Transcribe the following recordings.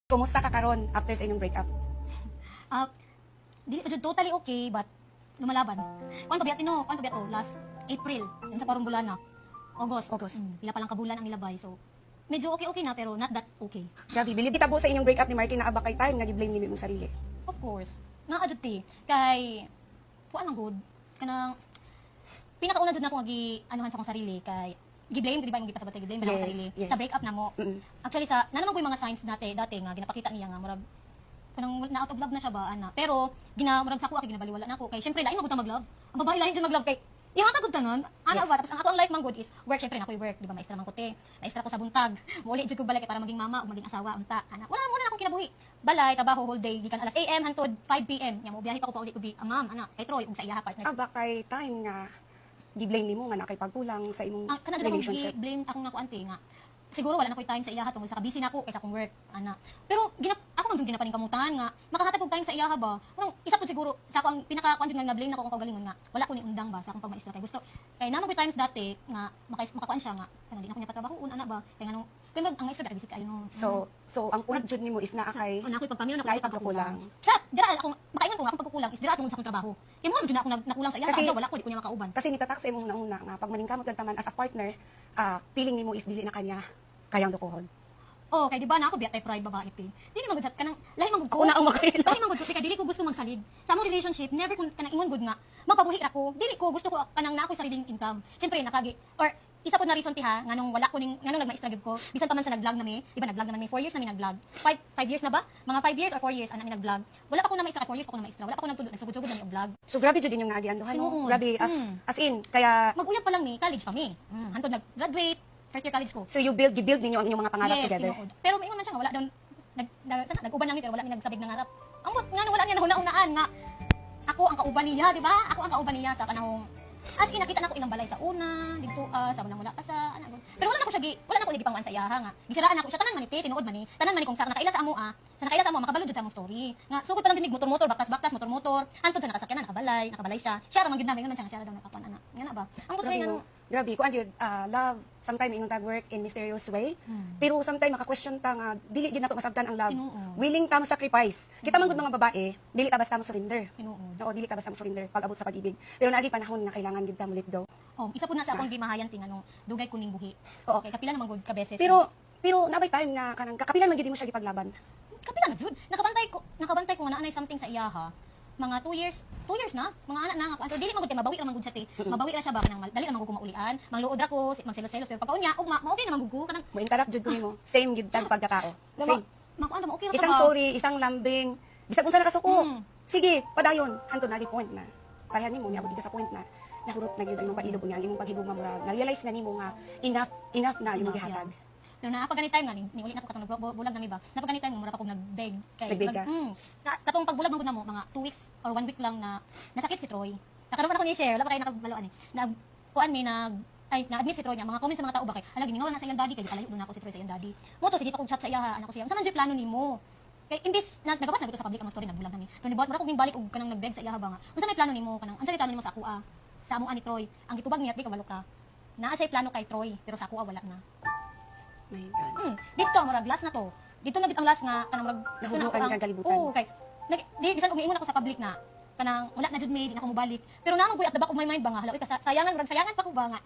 Kumusta ka karon after sa inyong breakup? Ah, di jud totally okay but lumalaban. Kuan pa biya tino, kuan pa biya to last April, yun sa parong bulan na. August. Pila pa lang kabulan ang nilabay. So medyo okay na pero not that okay. Grabe, bilib kita po sa inyong breakup ni Marky na aba kay time nga gi-blame nimo imong sarili. Of course. Naa jud ti kay kuan man good kanang pinakauna jud nako nga anuhan sa akong sarili kay gi-blame di ba yung gipasabot kay gi-blame ba Yes, sa sarili yes. sa breakup na mo. Actually sa na naman ko yung mga signs dati nga ginapakita niya nga murag kanang na out of love na siya ba ana. Pero murag sa ako ginabaliwala na ako kay syempre lain magud ta mag-love. Ang babae lain jud mag-love kay ihatag gud tanan. Ana Yes. ba tapos ang ako ang life man good is work syempre na ko work di ba maestra man ko te. Maestra ko sa buntag. Muli jud ko balay kay para maging mama ug maging asawa unta. Ana wala na akong kinabuhi. Balay trabaho whole day gikan alas AM hangtod 5 PM. Nya mo biyahe pa ko pa uli ubi ang ma'am ana kay Troy ug sa iyaha partner. Aba kay time nga gi-blame nimo nga nakay pagkulang sa imong Kana relationship. blame akong nakuan te nga siguro wala na ko'y time sa iyaha tungod sa busy na ako kaysa akong work ana. Pero ako man ginapaning kamutan nga makahatag og time sa iyaha ba. Unang isa pud siguro sa ako ang pinaka kuan nga na-blame nako ang kaugalingon nga wala ko ni undang ba sa akong pagmaestra kay gusto kay naman ko'y times dati nga makakuan siya nga kana di na ko niya patrabaho una na ba kay nganong kay ang maestra dati busy kayo no. So ang point jud nimo is naa kay Una ko'y pagpamilya na Lahi ko'y pagkukulang. Sa dira ako makaingon ko nga akong pagkukulang is dira tungod sa akong trabaho. Kay mo man jud na ako nakulang sa iyaha Kasi- sa wala ko di ko niya makauban. kasi nitatak sa imong nauna nga pag maningkamot kag taman as a partner, feeling nimo is dili na kanya kayang dukuhon. Oh, kay di ba na ako biya tay pride babae ti. Dili man gud sa kanang lahi man gud Ako na ang makaila. Lahi man gud ko kay dili ko gusto magsalid. Sa among relationship, never kun kanang ingon gud nga mapabuhi ako. Dili ko gusto ko kanang na ako sariling income. Syempre nakagi or isa po na reason ti ha nganong wala ko ning nganong nagmaestra gud ko. Bisan pa man sa nag-vlog na mi, di ba nag-vlog naman mi 4 years na mi nag-vlog. 5 years na ba? Mga 5 years or 4 years ana mi nag-vlog. Wala pa ko na maestra kay 4 years pa ko na maestra. Wala pa ko nagtulo nagsugod-sugod na mi og vlog. So grabe jud inyong naagianduhan no. Sinuod. Grabe as in kaya Mag-uyab pa lang mi, college pa mi. Hantod nag-graduate, first year college ko. so you gibuild ninyo ang inyong mga pangarap Yes, together. tinuod. Pero maingon man siya nga wala daw nag-uban lang mi pero wala mi nagsabig ng harap. Amot nga wala niya nahuna-unaan nga ako ang kauban niya, di ba? Ako ang kauban niya sa panahong as in nakita na ko ilang balay sa una, dito sa unang wala pa siya, ana. Pero wala na ko siya wala na ko gipanguan sa iyaha nga. Gisiraan ako siya tanan man tinuod man ni. Tanan man ni kung sa nakaila sa amo sa nakaila sa amo makabalo jud sa among story. Nga sugod pa lang dinig motor-motor, baktas-baktas, motor-motor. Hantod sa nakasakyanan nakabalay siya. Siya ra man gid namin man siya daw nakakuan ana. Nga na ba? Ang Grabe gutay no. nga Grabe ko yun, love sometimes ingon tag work in mysterious way. Pero sometimes maka-question ta nga dili gid nato masabtan ang love. Tinuod. Willing ta mo sacrifice. Kita man gud mga babae, dili ta basta mo surrender. tinuod. Oo, dili ta basta mo surrender pag abot sa pag-ibig. Pero naagi panahon nga kailangan gid ta mo let go. Oh, isa po na sa akong gimahayan tinga nung dugay kuning buhi. Oo. Okay, kapila naman gud ka beses. Pero nabay time nga kanang kakapilan man gid mo siya gipaglaban. kapila na jud. Nakabantay ko nga naanay something sa iyaha. Mga 2 years na. Mga anak na nga. So, dili man gud kay mabawi ra man gud sa ti. Mabawi ra siya ba kanang dali ra man gud ko maulian. Mangluod ra ko, magselos-selos pero pagkaon niya, ugma, okay naman gud ko kanang Mo interrupt jud ko nimo. Same gid tag pagkatao. Same. makuan mo okay ra Isang ka ba? sorry, isang lambing, bisag unsa nakasuko. Mm. Sige, padayon. Hantod na di point na. Pareha nimo niya abot sa point na nahurot na gyud imong pailog niya, imong paghigugma mura. Na-realize na nimo nga enough na imong gihatag. Pero napag time nga ni uli na ko katong nagbulag na mi ba. Napag time nga mura pa kog nag-beg kay Nag-beg ka? katong pagbulag man gud namo mga 2 weeks or 1 week lang na nasakit si Troy. Nakaroon ako ni share, wala pa kayo nakabaloan eh. Kuan mi na-admit si Troy niya, mga comments sa mga tao ba kay, ala giningawan na sa iyang daddy kay kalayo na ako si Troy sa iyang daddy. Mo to sige pa kog chat sa iyaha, anak ko siya. Unsa man jud plano nimo? Kay imbis na nagawas na gud sa public ang story nagbulag nami. Pero ni mura kog balik og kanang nag-beg sa iyaha ba nga. Unsa may plano nimo kanang unsa may plano nimo sa ako sa among ani Troy? Ang gitubag niya di ka walo ka. Naa siya plano kay Troy, pero sa ako wala na. My God. Dito murag last na to. Dito na gid ang last nga kanang murag Nahudukan kang kalibutan. Oo, kay di bisan umiingon ako sa public na kanang wala na jud may di na ko mobalik. Pero naman at the back of my mind ba nga hala ka sayangan pa ko ba nga.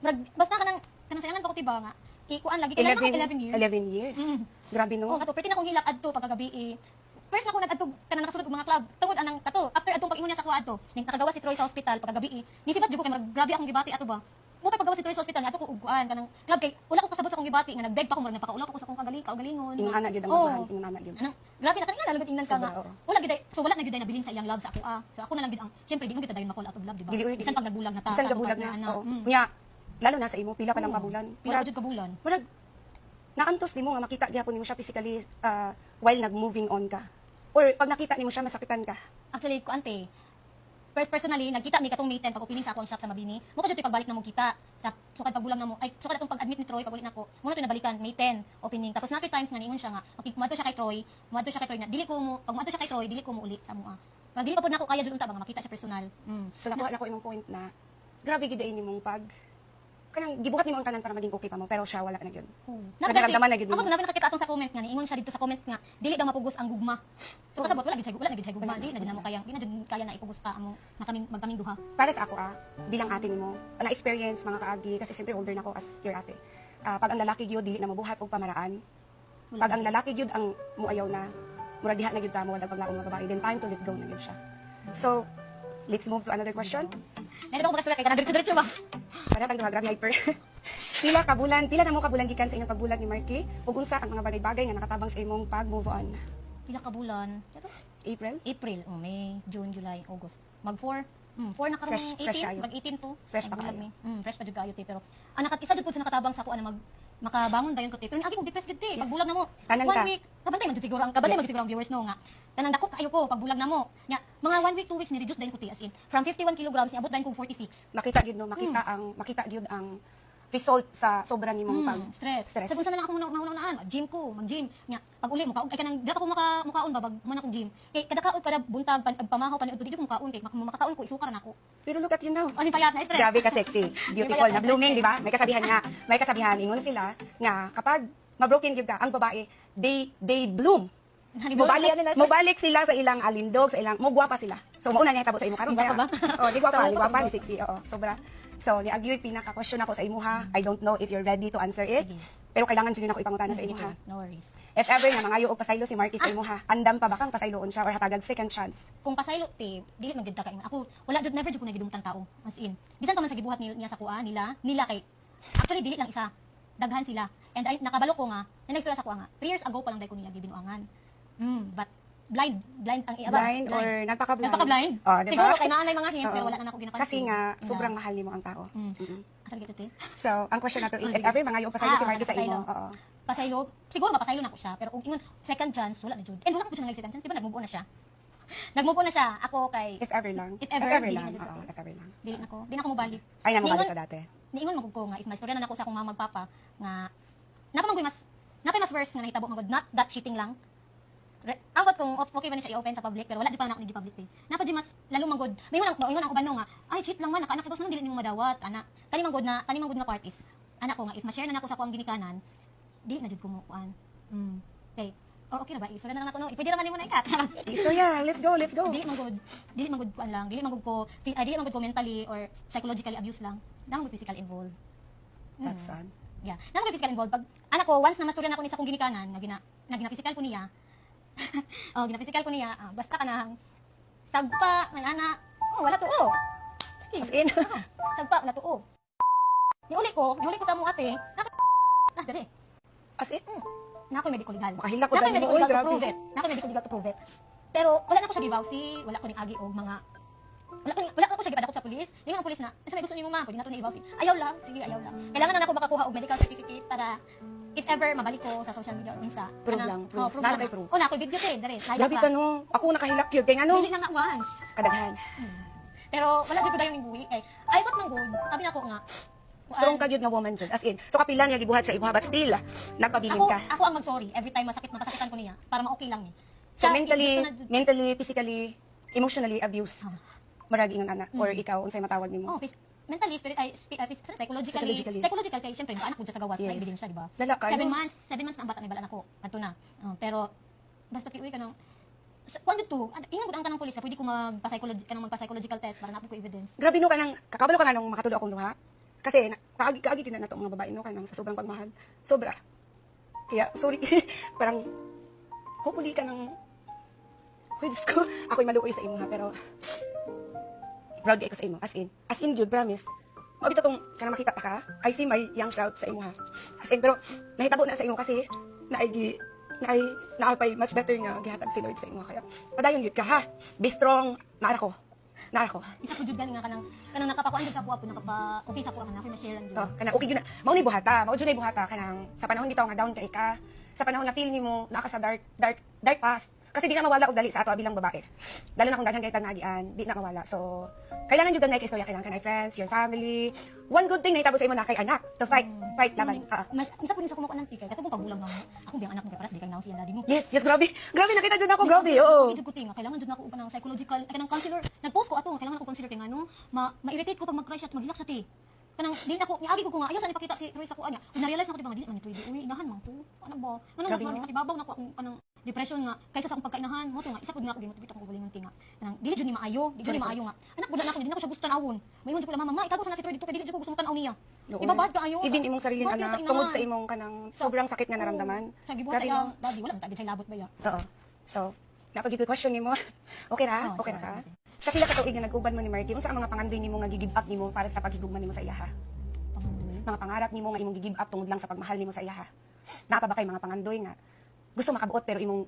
Murag basta kanang sayangan pa ko tiba nga. Ikuan lagi kailan ako 11 years. 11 years. Grabe Oo, no. kato perti na akong hilak adto pagkagabi eh. First na ako nag-adto kanang nakasulod og mga club. Tungod anang kato after adtong pag-ingon niya sa kuha adto, ning nakagawa si Troy sa hospital pagkagabi eh. Nisibat jud ko kay murag grabe akong gibati ato ba. Mo kay paggawa si Troy sa hospital nga ato ko uguan kanang club kay wala ko pasabot sa akong gibati nga nag-beg pa ko murag napakaulaw pa ko sa akong kaugalingon. Imong anak gyud ang Oo. magmahal, imong anak gyud. Anang grabe na kanina lalagot ingnan ka nga. Sobra, oo. Wala gid so wala na gid na bilin sa iyang love sa ako So ako na lang gid ang syempre di mo gid dayon ma-fall out of love, di ba? Dili, oy, Bisan pag nagbulag na ta. Bisan sa gabulag partner, na. ana. Oo. Nya lalo na sa imo pila ka lang Oo. kabulan. Pila jud kabulan. Murag naantos nimo nga makita gyapon nimo siya physically while nag-moving on ka. Or pag nakita nimo siya masakitan ka. Actually ko ante personally nagkita mi katong May 10 pag opening sa akong shop sa Mabini. Mo ko jud pagbalik na mo kita sa sukad pagbulang na mo. Ay sukad atong pag-admit ni Troy pagulit nako. Mo na to nabalikan May 10 opening. Tapos nato times nga niingon siya nga muadto siya kay Troy na dili ko mo pag muadto siya kay Troy dili ko mo uli sa moa. Pag dili pa pud nako kaya jud unta ba nga makita siya personal. So nakuha na ko imong point na grabe gid ay nimong kanang gibuhat nimo ang tanan para maging okay pa mo pero siya wala na gyud. Nagdaramdaman na gyud Ako nimo. nakita atong sa comment nga ni ingon siya dito sa comment nga dili daw mapugos ang gugma. So kasabot wala gid siya gugma, di na gid namo kaya na ipugos pa amo magkaming duha. Para sa ako bilang ate nimo, na experience mga kaagi kasi siyempre older na ako as your ate. Pag ang lalaki gyud dili na mabuhat og pamaraan. Pag ang lalaki gyud ang muayaw na murag diha na gyud ta mo wala paglaom nga babae, then time to let go na gyud siya. So, let's move to another question. Dili ba mo kay kanang diretso ba? Para tag grabe hyper. Pila na mo kabulan gikan sa inyong pagbulat ni Marky ug unsa ang mga bagay-bagay nga nakatabang sa imong pag-move on? Pila ka bulan? April? April, May, June, July, August. Mag 4 4 na karong Fresh 18, kayo. mag 18 to. Fresh pa Magbulag kayo. mi. Fresh pa jud kayo ti pero ang isa jud pud sa nakatabang sa ako na makabangon dayon ko ti. Pero agi ko depressed gid ti. Yes. Pagbulag na mo. Tanan One ka. week. Kabantay man jud siguro ang viewers no nga. Tanang dako kayo ko pagbulag na mo. Nya mga 1 week 2 weeks ni reduce dayon ko ti as in from 51 kilograms niabot dayon ko 46. Makita gyud no, makita gyud ang result sa sobra nimong pag Stress. stress. Sa kung saan na ako maunaan, gym ko, mag-gym. Nya, pag uli mo ka, ay kanang dira pa ko mukaon ba bag man akong gym. Kay kada buntag pamahaw paniudto di ko mukaon kay makakaon ko isukar na ako. Pero look at you now. Ano payat na stress? Grabe ka sexy, beautiful, na blooming, di ba? May kasabihan ingon sila nga kapag ma-broken gyud ka ang babae, they bloom. Mobalik sila sa ilang alindog, sa ilang mogwapa sila. So mauna na hitabo sa imo karon Gwapa ba? Oh, di gwapa, ni sexy. Oo, sobra. So ni agyoy pinaka-question ako sa imo ha. I don't know if you're ready to answer it. Sige. Pero kailangan jud ako ipangutana sa imo ha. No worries. If ever nga mangayo og pasaylo si Marky sa imo ha, andam pa ba kang pasayloon siya or hatagag second chance? Kung pasaylo ti, dili man gyud ta kaingon. Ako wala jud never jud ko nagidumtang tao. As in, bisan pa man sa gibuhat niya sa kuha nila kay actually dili lang isa. Daghan sila. And ay nakabalo ko nga, na sa kuha nga. 3 years ago pa lang dai ko nila gibinuangan. But blind ang Blind or nagpaka-blind? Nagpaka-blind? Oh, di Siguro ba? kay naanay mga hint Oo. pero wala na ako ginapansin. Kasi nga sobrang mahal nimo ang tao. Mm. Asa gito ti? So, ang question nato is if ever mangayo og pasaylo si Marky sa imo. Oo. Pasaylo, siguro mapasaylo na ko siya, pero kung ingon second chance, wala na jud. And wala ko siya second chance, di ba nag-move on na siya? Nag-move on na siya. Ako kay If ever lang. If ever, dili lang. na jud Oo, ko. if ever lang. Di na ako mobalik. Ay, namabalik Niingon- sa dati. Niingon magud ko nga if may istorya na nako sa akong mga magpapa nga napay mas worse nga nahitabo magud not that cheating lang. Awat kung okay ba ni siya i-open sa public pero wala di pa na ako nag-public eh. Napa di mas lalo magud. May ingon ang uban no nga ay cheat lang man nakaanak sa dos dili nimo madawat ana. Kani magud nga part is anak ko nga if ma-share na nako sa akong ginikanan dili na jud ko mo kuan. Okay. Or okay na ba? Istorya na nako no. Pwede naman nimo na ikat. Istorya, let's go. Dili magud kuan lang. Dili magud ko mentally or psychologically abuse lang. Nang magud physical involved. That's sad. Yeah. Nang magud physical involved pag anak ko once na mastorya na ako ni sa akong ginikanan nga gina-physical ko niya. Gina-physical ko niya. Basta kanang sagpa may ana. Wala to As in, Sagpa wala to Niuli ko sa mo ate. Dali. as in, Na ako medical legal. makahila ko Na ako dahil mo. medical Uy, legal to grabe. prove it. Na ako medical legal to prove it. Pero wala na ko siya gibawsi, wala ko ning agi og mga wala ko siya gipadakop sa pulis. Yung ang pulis na, "Asa may gusto nimo ma? Pwede na to ni ibawsi." Ayaw lang, sige ayaw lang. Kailangan na ako makakuha og medical certificate para if ever mabalik ko sa social media o Insta. Prove lang, prove. Nala kay prove. Na ako video kay dere. Grabe ka no. Ako nakahilak yun. Kaya nga no, Dili na nga once. kadaghan. Pero wala jud ko dayon ning buhi kay ay kot man good. Sabi nako nga. Strong ka yun nga woman dyan. As in, so kapila niya gibuhat sa imuha, but still, nagpabilin Ako, ka. ako ang mag-sorry every time mapasakitan ko niya para ma-okay lang niya. So Siya is mentally, physically, emotionally abuse. Ah. Maragi ingon ana or ikaw unsay matawag nimo. Mentally, psychologically kay syempre anak ko sa gawas Yes. na ebidensya, di ba? Lala kayo. 7 months na ang bata may bala nako. Adto na. Pero basta kiuwi ka nang kung to, ingon ko ang tanang pulis, pwede ko magpa-psychological test para napon ko evidence. Grabe no kanang kakabalo ka na nung makatulo akong duha. Kasi kaagi kina nato mga babae no kanang sa sobrang pagmahal. Sobra. Kaya sorry. Parang hopefully ka nang Hoy, Diyos ko, ako'y maluoy sa imo ha, pero proud ako sa imo, as in good, promise. Mabito tong kanang makita pa ka, I see my young self sa imo ha. As in, pero nahitabo na sa imo kasi naapay much better nga gihatag si Lord sa imo kaya. Padayon yun ka ha. Be strong, naara ko. Isa ko jud gani nga kanang nakapakuan jud sa kuha po okay sa kuha kana ako na-share lang jud. Oh, kanang okay gyud na. Mao ni buhata, kanang sa panahon bitaw nga down kay ka. Sa panahon na feel nimo naka sa dark past. Kasi di na mawala og dali sa ato bilang babae. Lalo na kung daghan kay tanagian, di na mawala. So, kailangan jud na kay istorya kailangan kanay friends, your family. One good thing na itabo sa imo na kay anak, to fight laban. Mas isa po ni sa kumakuan ng tikay katong pagbulag na mo. Ako biyang anak mo kay paras di kay naw siya daddy mo. Yes, grabe. Grabe nakita jud ako, grabe. Oo. Jud ko tinga kailangan jud nako uban ng psychological kanang counselor. Nag-post ko ato nga kailangan ako counselor kay ngano ma-irritate ko pag mag-cry siya at mag-relax sa ti. kanang dili ako niagi ko nga ayaw sa ipakita si Troy sa kuan niya. Ug na-realize na ko di ba dili man ni pwede uy inahan man ko. Ano ba? Kanang Grabe, mas no? matibabaw na ko akong kanang depression nga kaysa sa akong pagkainahan mo to nga isa pud nga ako gimotivate akong ugalingon tinga. Kanang dili jud ni maayo, di jud ni maayo nga. Anak pud na ako dili na ko siya gusto tanawon. Mayon jud ko la mama, itago sa na si Troy dito kay dili jud ko gusto tanaw niya. Oo. Ibabad ka ayo. Even imong sariling Bakit anak, sa inahan? tungod sa imong kanang sobrang sakit nga naramdaman. Sa gibuhat Grabe, sa no? iyang daddy wala man tagid sa labot ba ya. Oo. So, napag question nimo. Okay ra? Okay ra ka? Sa pila ka tuig nga nag-uban mo ni Marky, unsa ang mga pangandoy nimo nga gi-give up nimo para sa paghigugma nimo sa iyaha? Mga pangarap nimo nga imong gi-give up tungod lang sa pagmahal nimo sa iyaha. Naa pa ba kay mga pangandoy nga gusto makabuot pero imong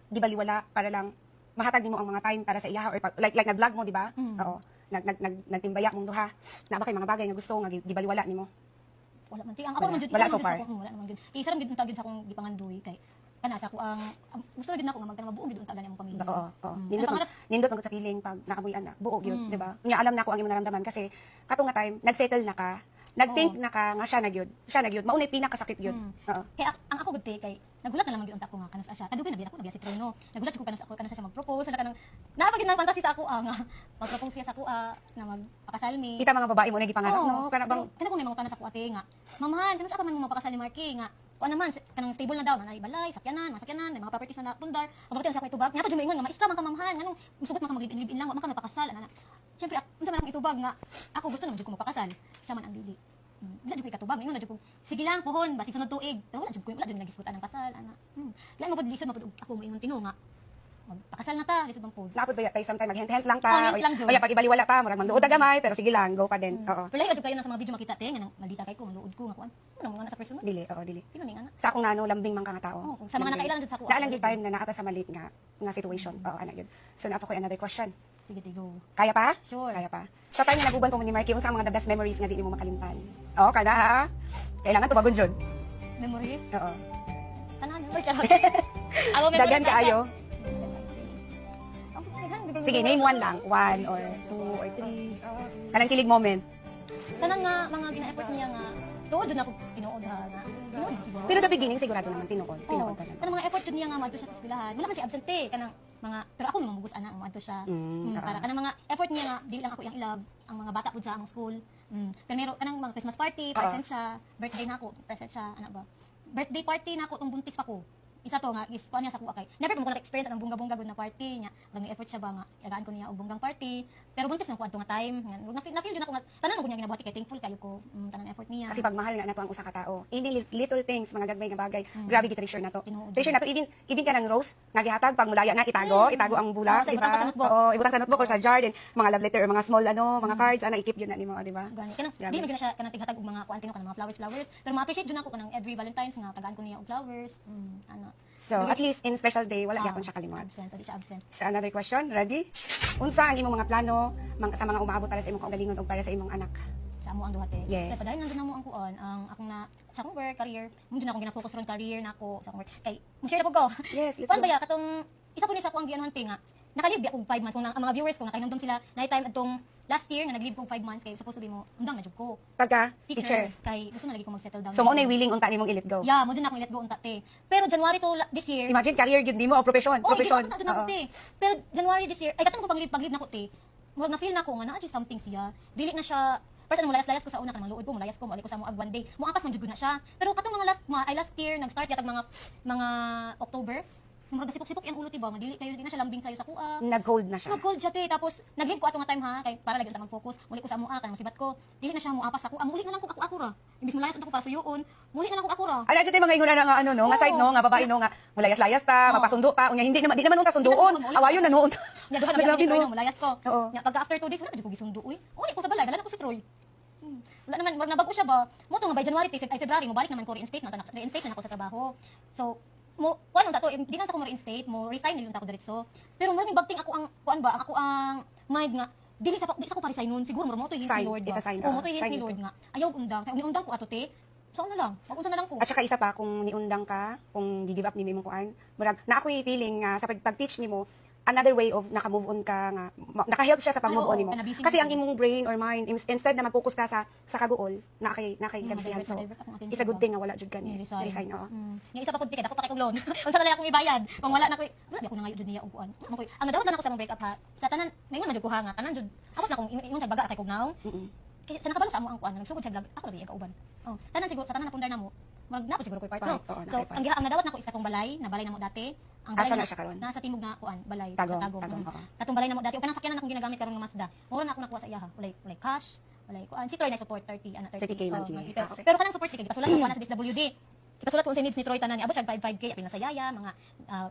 gibaliwala para lang mahatag nimo ang mga time para sa iyaha or like nag-vlog mo, di ba? Oo. Nagtimbaya mong duha. Naa ba kay mga bagay nga gusto nga gibaliwala nimo? Wala man ti ang ako man jud Wala isa so man jud far. sa ako, wala naman jud. Isa ra gid unta gid sa akong gipangandoy kay kana sa ako ang gusto ra gid nako nga magtanong mabuo gid unta gani among pamilya. Oo, oo. Ang Nindot pangarap- nindot magud sa feeling pag nakabuyan na. Buo gyud, Mm. di ba? Nya alam nako ang imong naramdaman kasi katong nga time nagsettle na ka. Nagthink na ka nga siya na gyud. Siya na gyud. Mao na pinakasakit gyud. Oo. Kaya ang ako gud kay nagulat na lang gyud unta ko nga kanos siya. Kadugay na biya ako nabiya si Trono. Nagulat ko kanos ako kanos siya mag-propose na kanang napagid na fantasy sa ako nga mag-propose siya sa ako na magpakasal mi. Kita mga babae mo na gipangarap no. Kana bang kana kung may mga kanas ako ate nga. Mamahan, kanos pa man mo mapakasal ni Marky nga. Kuan naman kanang stable na daw na balay, sakyanan, masakyanan, may mga properties na pundar. Pagkatapos sa ako itubag, nya pa jud ingon nga maestra man ka mamahan, nganong musugot man ka mag-live-in lang, wa man ka mapakasal ana. Syempre, unsa man akong itubag nga ako gusto naman jud ko mapakasal. Siya man ang dili. Wala jud ko ikatubag, ingon na jud ko. Sige lang puhon, basi sunod tuig. Pero wala jud nagisgutan ang kasal ana. Lain mo pud lisod mo pud ako moingon tingo nga. Magpakasal na ta, lisod bang pud. napod ba tay sometime maghent-hent lang Oh, ta. hent lang, O Jud. ya pag ibaliwala pa, murag mangduod na gamay pero sige lang, go pa din. Oo. Pero lahi jud kayo na sa mga video makita te nga nang maldita kay ko, luod ko nga kuan. Ano mga nasa personal. Dili, oo, dili. Pino ni nga na. Sa akong ngano lambing man ka nga tao. Oh, sa mga nakailan jud sa ako. Naalang di time na naata sa malit nga situation. Oo, ana gyud. So naapa ko another question. Sige, go. Kaya pa? Sure. Kaya pa. Sa time na naguban ko ni Marky, unsa ang mga the best memories nga di mo makalimtan? Oo, kada ha. Kailangan tubagon jud. Memories? Oo. Tanan, wait lang. Ako Dagan sa- kaayo. Ang dagan, bigay- Sige, name one lang. 1 or 2 or 3. Kanang kilig moment. Tanan nga mga gina-effort niya nga. Tuod jud na ako tinuod ha na. Tinuod jud siguro. Pero the beginning sigurado naman tinuod. Oo. Tinuod talaga. Kanang mga effort jud niya nga madto siya sa eskwelahan. Wala man siya absente kanang mga pero ako naman mugus ana ang madto siya. Para kanang mga effort niya nga dili lang ako yang ilab ang mga bata pud sa among school. Pero meron kanang mga Christmas party, present siya, birthday nako, present siya, ana ba? Birthday party nako tong buntis pa ko. Isa to nga is kuan niya sa kuha kay. Never mo ko na-experience ang bunga-bunga gud na party nya. Ang effort siya ba nga yagaan ko niya og bunggang party. Pero buntis na ko adto nga time. Na-feel jud ako nga tanan mo gud niya ginabuhat kay thankful kayo ko tanan effort niya. Kasi pagmahal nga nato ang usa ka tao. Any little things, mga gagmay nga bagay, grabe gi-treasure nato. Tinuod. Treasure nato even ka ng rose nga gihatag pag mulaya na itago ang bulak, Oo, sa di ibutang ba? sa notebook. Oo, ibutang sa notebook or sa jar din, mga love letter or mga small mga cards ana i-keep yun na nimo, di ba? Gani. Kanang Grabe. di man gyud na siya kanang tighatag og mga kuan tino kanang mga flowers. Pero ma-appreciate jud nako kanang every Valentine's nga tagaan ko niya og flowers. Ano. So, at least in special day, wala gyapon siya kalimot. Absent, di siya absent. So, another question, ready? Unsa ang imong mga plano sa mga umaabot para sa imong kaugalingon o para sa imong anak? Sa amo ang duha te. Yes. Kaya padahil nandun na mo ang kuan, ang akong na sa akong work career, mo na akong gina-focus ron career nako sa akong work. Kay mo share na ko. Yes, let's Kuan go. ba ya katong isa po ni sa akong gianuhan te nga. Naka-live di akong 5 months kung ang mga viewers ko nakainumdum sila night time atong last year nga nag-live ko 5 months kay supposed to be mo undang na jud ko. Pagka, teacher. Kay gusto na lagi ko mag-settle down. So, mo na willing unta nimong i-let go. Yeah, mo dun na akong let go unta te. Pero January to this year, Imagine, career yun di mo o profession. oh, Profession. ginawa ko na ako Oo. te. Pero January this year, ay katong ko pag-live na ko te. Murag na feel na ko nga na something siya. Dili na siya First ano layas ko sa una kanang luod ko, mulayas ko, muli ko sa mo ag one day. Mo apas man jud na siya. Pero katong mga last year nag-start yatag mga October. Murag sipok-sipok yang ulo tiba, madili kayo di na siya lambing kayo sa kuha. Nag-cold na siya. Mag-cold siya te, tapos nag-live ko ato nga time ha, kay para lagi ta mag-focus. Muli ko sa mua kanang masibat ko. Dili na siya mo apas sa kuha. Muli na lang ko ako ra. Imbis mulayas unta ko para suyuon, muli na lang ko ako ra. Ala, dyan mga inguna na nga ano, no? Nga Oo. side, no? Nga babae, no? Nga mulayas-layas ta, Oo. magpasundo pa. Unya, di naman nung kasundoon. Awayon na noon. Nya duha na Grabe, gyud no? no, mulayas ko. Oo. Nya pagka after 2 days wala na jud ko gisundo uy. Uli ko sa balay, dala na ko si Troy. Wala naman, murag nabago siya ba? Mo to nga by January, February mo balik naman ko reinstate na reinstate na ako sa trabaho. So mo kuan ta to, di na ako mo reinstate, mo resign nilun ta ko diretso. Pero murag bagting ako ang kuan ba, ako ang mind nga dili sa ko pa-resign nun. Siguro mo to hint Sign, ni Lord ba. it's a sign, Oo, mo to hint sign ni ito. Lord nga. Ayaw undang, kay uniundang ko ato te. So ano lang, mag-unsa na lang ko. At saka isa pa, kung niundang ka, kung di-give up ni mo kuan, murag, na ako'y feeling nga sa pag-teach nimo, another way of naka-move on ka nga, naka-help siya sa pag-move on Ay, oo, nimo. kanabising Kasi ko. ang imong brain or mind, instead na mag-focus ka sa kagool, nakay kabisihan. So, it's a good thing nga wala jud ka ni resign. Oo. Yung isa pa pud ticket, ako pa kay kong loan. Unsa na lang akong ibayad? Kung wala na ko, wala di ako nangayo jud niya og kuan. Mo koy, ang nadawat na ako sa mong break up ha. Sa tanan, ngayon man jud ko ha nga, tanan jud. Ako na kung ingon sa baga kay kog now. kaya sa nakabalo sa amo ang kuan nagsugod siya ako ra gyud kauban. Oh, tanan siguro sa tanan na pundar namo. Magnapo siguro ko'y part. No? Oo, So, nakay ang giha ang nadawat nako isa tong balay, na balay namo dati. Ang Asa balay na siya karon? nasa timog na kuan, balay Tagong, sa Tagong. tagong, Mm. oo. Katong balay namo dati, o kanang sakyanan akong ginagamit karon nga Mazda. Mura na ako nakuha sa iya ha. Walay cash, walay kuan. Si Troy na support 30, 30K monthly. monthly. Ah, okay. Pero kanang support kay gipasulat ko na sa DSWD. Ipasulat ko sa needs ni Troy tanan ni abot siya 55k apil na sa yaya, mga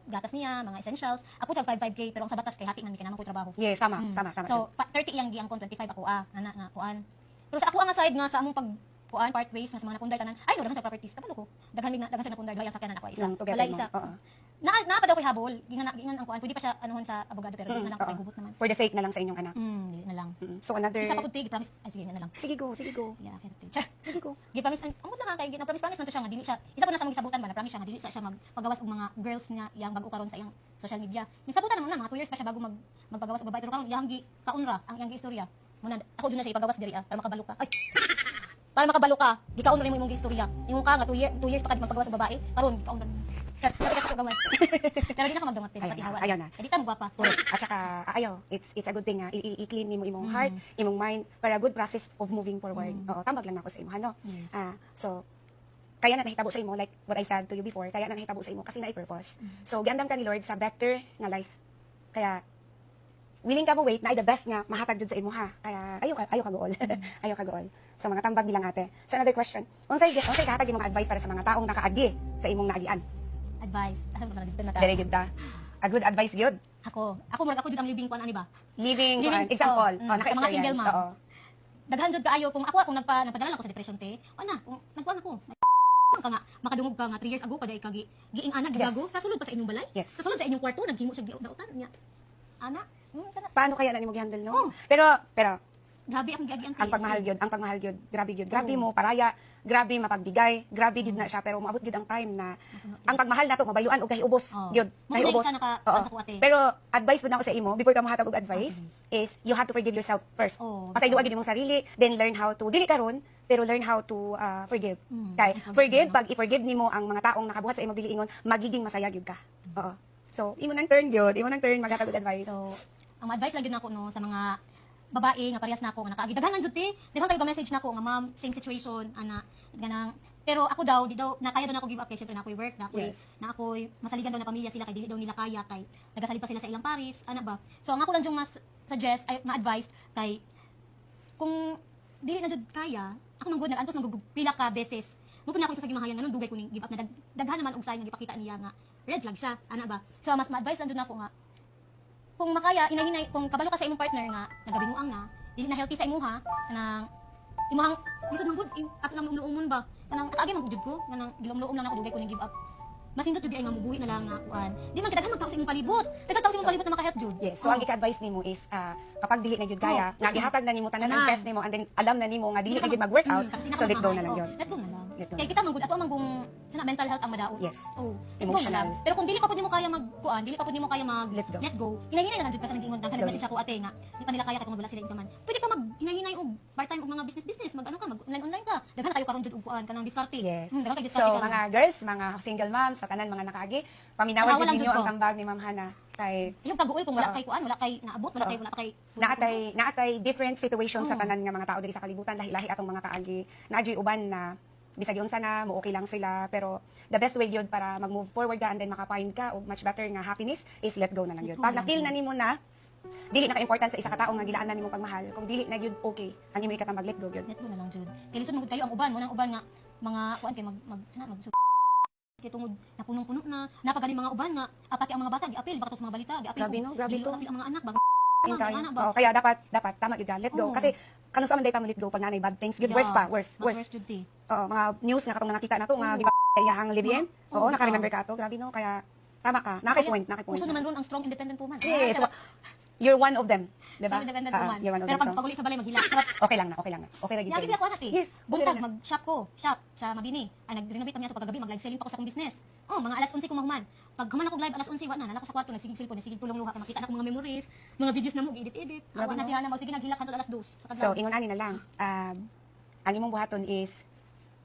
gatas niya, mga essentials. Ako tag 55k pero ang sa batas kay hati man mi kanamo ko trabaho. Yes, tama, Mm. tama. So, 30 iyang giyang kon 25 ako ana nga kuan. Pero sa ako ang side nga sa among pag kuan part ways nga sa mga napunday tanan. Ay no, daghan sa properties kabalo ko. Daghan siya napunday duha ang sakyanan ako isa. Yung together Wala mo. isa. Oo. Na pa daw koy habol. Gingan ang kuan. Pwede pa siya anuhon sa abogado pero Mm, gingan ako oo. kay hubot naman. For the sake na lang sa inyong anak. Dili na lang. So another... Isa pa pud tig promise. Ay sige na lang. Sige go, sige go. Yeah, okay. Teacher. Sige go. Gi-promise ang amot lang kay na-promise man to siya nga dili siya. Isa po na sa mga gisabutan ba na-promise siya nga dili siya magpagawas og mga girls niya yang bago karon sa iyang social media. Gisabutan naman na mga 2 years pa siya bago magpagawas og babae pero karon yang gi kaunra ang iyang istorya. Muna ako dun na siya ipagawas diri para makabalo ka. Ay. Para makabalo ka, gikaon rin mo imong istorya. Ingon ka nga 2 years pa ka magpagawas sa babae, karon gikaon rin. Sabi ka sa gawas. Pero di na ka magdamat pati hawa. Ayaw na.Edi ta mo gwapa. Correct. At saka, ayaw, it's a good thing nga, i-clean nimo imong heart, Mm. imong mind, para good process of moving forward. Mm. Oo, tambag lang ako sa imo, ano? Yes. So, kaya na nahitabo sa imo, like what I said to you before, kaya na nahitabo sa imo kasi na-purpose. Mm. So, giandam ka ni Lord sa better nga life. Kaya, willing ka mo wait na the best nga mahatag jud sa imo ha. Kaya ayaw ka gool. Ayaw ka gool. So mga tambag bilang ate. So another question. Unsay kahatag imong advice para sa mga taong nakaagi sa imong naagian? Advice. Asa man dito na ta. Very good ta. A good advice yun. Ako murag ako jud ang living kuan ani ba? Living Living- example. oh, Oh, sa mga single naka-experience. mom. Oo. Daghan jud kaayo kung ako nagpadala ako sa depression te. Ana, kung nagkuan ako. Ka nga makadungog ka nga 3 years ago pa dai ka giing ana gigago sa sulod pa sa inyong balay. Yes. Sa sulod sa inyong kwarto naghimo siya giutan niya. Ana, kana Paano kaya na nimo gihandle Oh. no? Pero grabe akong giagian te. ang pagmahal gyud, grabe gyud. Grabe Oo. mo paraya, grabe mapagbigay, grabe gyud na siya pero maabot gyud ang time na ang pagmahal nato mabayuan og kahiubos Oh. gyud. Mo Kahiubos. sa naka Oo. sa kuate. Pero advice pud na ako sa imo before ka mohatag og advice is you have to forgive yourself first. Oh. Pasay duwa gyud imong sarili, then learn how to dili karon pero learn how to forgive. Mm. Kay forgive pag i-forgive nimo ang mga taong nakabuhat sa imong dili-ingon, magiging masaya gyud ka. Oo. So imo nang turn gyud, imo nang turn maghatag og advice. So, ang advice lang din ako no sa mga babae nga parehas nako nga nakaagi daghan lang jud ti. Daghan kayo message nako nga ma'am, same situation ana ganang pero ako daw di daw na kaya daw na ako give up kay syempre na ako'y work na ako'y Yes. na ako'y masaligan daw na pamilya sila kay dili daw nila kaya kay nagasalig pa sila sa ilang paris ana ba. So ang ako lang jung mas suggest ay ma-advise kay kung dili na jud kaya ako man gud nagantos pila ka beses mo na ako sa gimahayan nganon dugay ko ning give up na daghan naman og sign nga gipakita niya nga red flag siya ana ba. So mas ma-advise lang jud nako nga kung makaya hinay-hinay kung kabalo ka sa imong partner nga nagabinuang na dili na healthy sa imuha kanang imuhang lisod man gud ato lang umluumon ba kanang agi man gud ko kanang gilumluom lang ako dugay ko ning give up masindot jud ay nga mubuhi na lang nga kuan di man kadaghan magtao sa imong palibot daghan tao sa imong palibot na maka-help jud. Yes. So ang ika-advise nimo is kapag dili na gyud kaya, nga gihatag na nimo tanan ang Tanan. best nimo and then alam na nimo nga dili na gyud mag-workout, so let go na lang yun. Let go na lang. Let go. Kaya kita man gud ato man kung sana mental health ang madao. Yes. Oh, Emotional. let go na lang. Pero kung dili pa pud nimo kaya magkuan, dili pa pud nimo kaya Let go. let go. Hinahinay na lang jud ka sa nag-ingon nang Slowly. message ako ate nga. Di pa nila kaya kay kung wala sila income. Pwede ka mag hinahinay og part-time og mga business, mag ano ka, mag online ka. Daghan kayo karon jud og kuan kanang diskarte. Yes. Daghan kayo So diskarte karon. mga girls, mga single moms, sa tanan mga nakaagi, paminawan Tanawan jud lang ninyo jud ang ko. tambag ni Ma'am Hana kay Yung pag-uul kung wala Oo. kay kuan, wala kay naabot, wala kay naatay different situations sa Oo. tanan nga mga tao diri sa kalibutan, lahi-lahi atong mga kaagi. Naadyoy uban na bisag yun sana mo okay lang sila pero the best way yun para mag-move forward ka and then maka-find ka og much better nga happiness is let go na lang yun. Let go Pag na lang na-feel yun. na nimo na dili na ka-important sa isa ka tawo nga gilaan na nimo pagmahal. Kung dili na yun okay, ang imo ikatang mag-let go yun. Net na lang jud. Kay lisod mo gud kayo ang uban, mo nang uban nga mga kuan kay mag kay tungod na punong-puno na napagani mga uban nga pati ang mga bata giapil baka sa mga balita giapil. Grabe no, grabe to. Apil ang mga anak bago Yung mga tayo. anak ba. Oo, kaya dapat tama yun let go. Oo. Kasi kanus man day ka let go pag nanay bad things. Good Yeah. worse pa, worse. Mas Worse. worse jud ti. Oo, mga news nga katong nakita na to nga Oo. gipahang live-in. Oo, Oo, naka-remember ka to. Grabe no, kaya tama ka. Nakay-point. Uso naman ron ang strong independent woman. Yes, you're one of them, 'di ba? Strong independent Ah, woman. you're one of Pero them. pag So, paguli sa balay maghila. okay lang na. Okay ra gyud. Yagi ako na ti. Yes, Buntag okay na. mag-shop ko. Shop sa Mabini. Ay nag-renovate kami ato pagkagabi mag-live selling pa ko sa akong business. Oh, mga alas 11 ko mahuman. Pag human ako live alas 11 wa na ako sa kwarto nagsigig cellphone, nagsigig tulong luha kay makita na ko mga memories, mga videos na mo edit. Awa Grabe na no? siya na mo sige naghilak kadto alas 2 sa kadlaw. So, ingon ani na lang. Ang imong buhaton is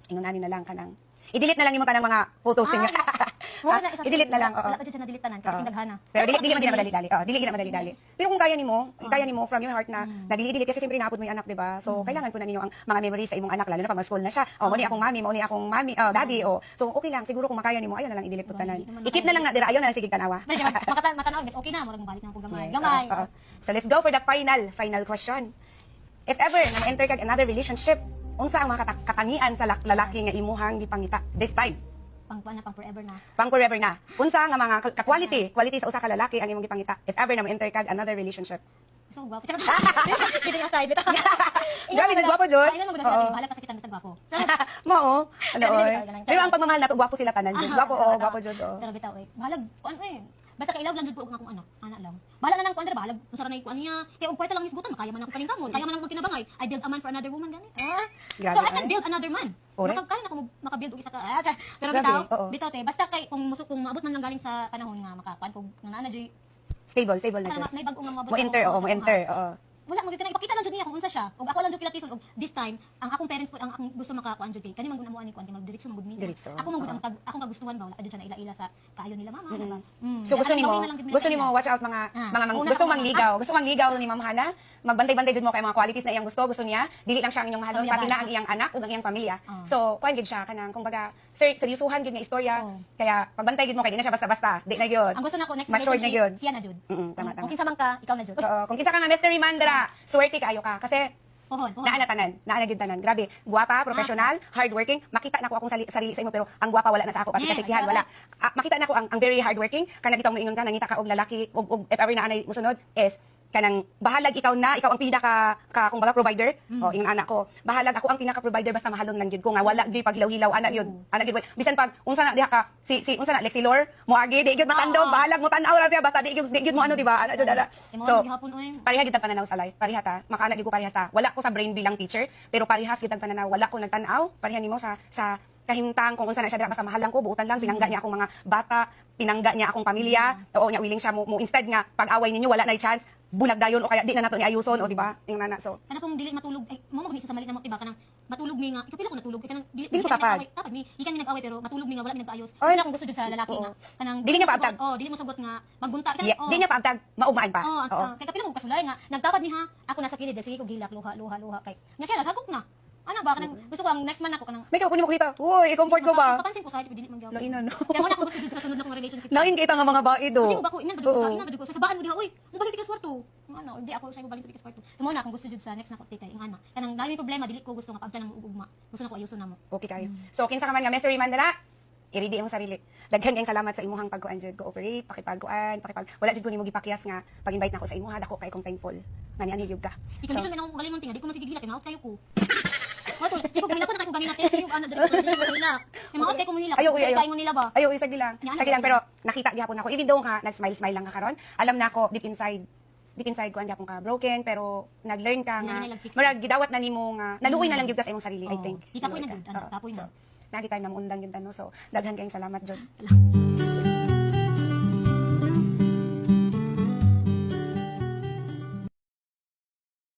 ingon ani na lang kanang i-delete na lang imo tanang mga photos niya. Wala na isa. I-delete na lang, oo. Wala pa dyan siya na-delete tanan. Kaya Oo. pinaghana. Pero dili man gina madali-dali. Oh, dili gina madali-dali. Pero kung kaya nimo from your heart na nagdili-dili kasi siyempre naapod mo yung anak, di ba? So kailangan po na ninyo ang mga memories sa imong anak lalo na pag school na siya. Oh, mo ni akong mami, daddy, oh. So okay lang, siguro kung makaya nimo, ayo na lang i-delete po tanan. I-keep na lang na dira, ayo na lang sige tanawa. Matanaw, guys. Okay na, murag balik na po gamay. Yes, Gamay. oo. So let's go for the final question. If ever na enter kag another relationship, unsa ang mga katangian sa lalaki nga imuhang gipangita this time? Pang forever na. Pang forever na. Unsa nga mga quality sa usa ka lalaki ang imong gipangita if ever na enter kag another relationship? So, gwapo. Kidding aside. Grabe, nagwapo, Jod. Ay, ano mo Oo. bahala ka sa kita basta gwapo. Mao, ano Ganun, oy. ganun. Pero ang pagmamahal nato gwapo sila tanan, Jod. Gwapo gwapo Jod. Pero bitaw eh. Bahalag, kuan eh. Basta kailaw lang jud ko akong anak lang. Bahala na nang kuan dira bahalag usa ra nay kuan niya. Kay og kwarta lang isgutan makaya man ako kaning kamot. Kaya man ako kinabangay. I build a man for another woman gani. Grabe, So I can ay. build another man. Correct. Makakain ako makabuild og isa ka. Pero Grabe, oo. bitaw te basta kay kung maabot man lang galing sa panahon nga makakuan kog nana jud. Stable na Jod. May bag-o nga maabot. Mo enter, mo enter, oo. Wala mo gyud ipakita lang jud niya kung unsa siya. Og ako lang jud kilatison og this time ang akong parents po ang gusto makakuan jud kay kani man gud amuan ni kuan kay magdiretso man gud ni. Diretso, Ako man gud ang ako kagustuhan ba wala ka jud siya na ila-ila sa kaayo nila mama. So gusto nimo watch out mga gusto mangligaw ni Ma'am Hana. Magbantay-bantay jud mo kay mga qualities na iyang gusto niya. Dili lang siya ang inyong mahalon, pati na ang iyang anak ug ang iyang pamilya. So kuan gid siya kanang kumbaga seryosohan gid nga istorya. Kaya pagbantay gid mo kay di na siya basta-basta. Di na gyud. Ang gusto nako next Matured na relationship gyud. siya na jud. Tama. Kung kinsa man ka, ikaw na jud. Oo, kung kinsa ka nga mystery man dira, swerte kaayo ka kasi Pohon. naa gyud tanan. Grabe, guwapa, professional, hardworking. Makita nako akong sarili sa imo pero ang guwapa wala na sa ako pati Yes, kaseksihan wala. Makita nako ang very hardworking kanang bitaw moingon ka nangita ka og lalaki og if ever na anay musunod is kanang bahalag ikaw ang pinaka kumbaga provider o ingon anak ko bahalag ako ang pinaka provider basta mahalon lang gyud ko nga wala gyud paghilaw-hilaw ana gyud bisan pag unsa na diha ka si unsa na Lexilor mo agi di gyud matandog bahalag mo tan-aw ra siya basta di gyud mo ano di ba ana jud ana so pareha gyud ta pananaw sa life pareha ta makaana gyud ko parehas ta wala ko sa brain bilang teacher pero parehas gyud ta pananaw wala ko nagtan-aw pareha nimo sa kahimtang kung unsa na siya dira basta mahal lang ko buutan lang pinangga niya akong mga bata pinangga niya akong pamilya oo nya willing siya mo instead nga pag-away ninyo wala na chance bulag dayon o kaya di na nato ni ayuson o di ba yung nana so kana kung dili matulog ay mo magni sa malit na mo tiba kanang matulog mi nga ikapila ko natulog kay kanang Dili ko tapad. tapad mi ikan mi nag-away pero matulog mi nga wala mi nag-ayos Oy. wala akong gusto jud sa lalaki nga kanang Dili niya paabtag. dili mo sugot nga magbunta di niya paabtag maugmaan pa oo kay kapila mo kasulay nga nagtapad ni ha ako nasa kilid sige ko gilak luha kay nga siya naghagok na ana ba kanang gusto ko ang next man ako kanang may kunin mo kita uy i-comfort ko ba kapansin ko sa dili man gyud lain na no kaya wala ko gusto jud sa sunod na kong relationship lain kita nga mga bae do kasi ko ba ko inan ba Oo. ko sa sabaan mo diha uy mo balik ka sa kwarto ano di ako sa balik sa kwarto so mo na akong gusto jud sa next na ko kay ingana kanang dami problema dili ko gusto nga pagtan mo ugma gusto na ko ayuson namo okay kayo so kinsa ka man nga mystery man dira i-ready imong sarili daghan kayong salamat sa imuhang pagkuan jud cooperate pakipag wala jud ko nimo gipakyas nga pag-invite nako sa imuha dako kay kong thankful nga niani gyud ka i-condition man ako galingon tinga di ko masigigila kay maot kayo ko Wato, di ko gahila ko na kay ko ganina test yung ano dali ko nila. May mga kay ko mahila. Ayaw, Kay mo nila ba? Ayo, sige lang. Pero nakita gyapon ako. Even though nga nag-smile lang ka karon, alam na ako deep inside ko andi akong ka broken pero nag-learn ka nga. Marag gidawat na nimo nga naluoy na lang gyud ka sa imong sarili, I think. Di tapoy na gyud, tapoy na. Nagi tayo na muundang gyud ano. So, daghan kayong salamat jud.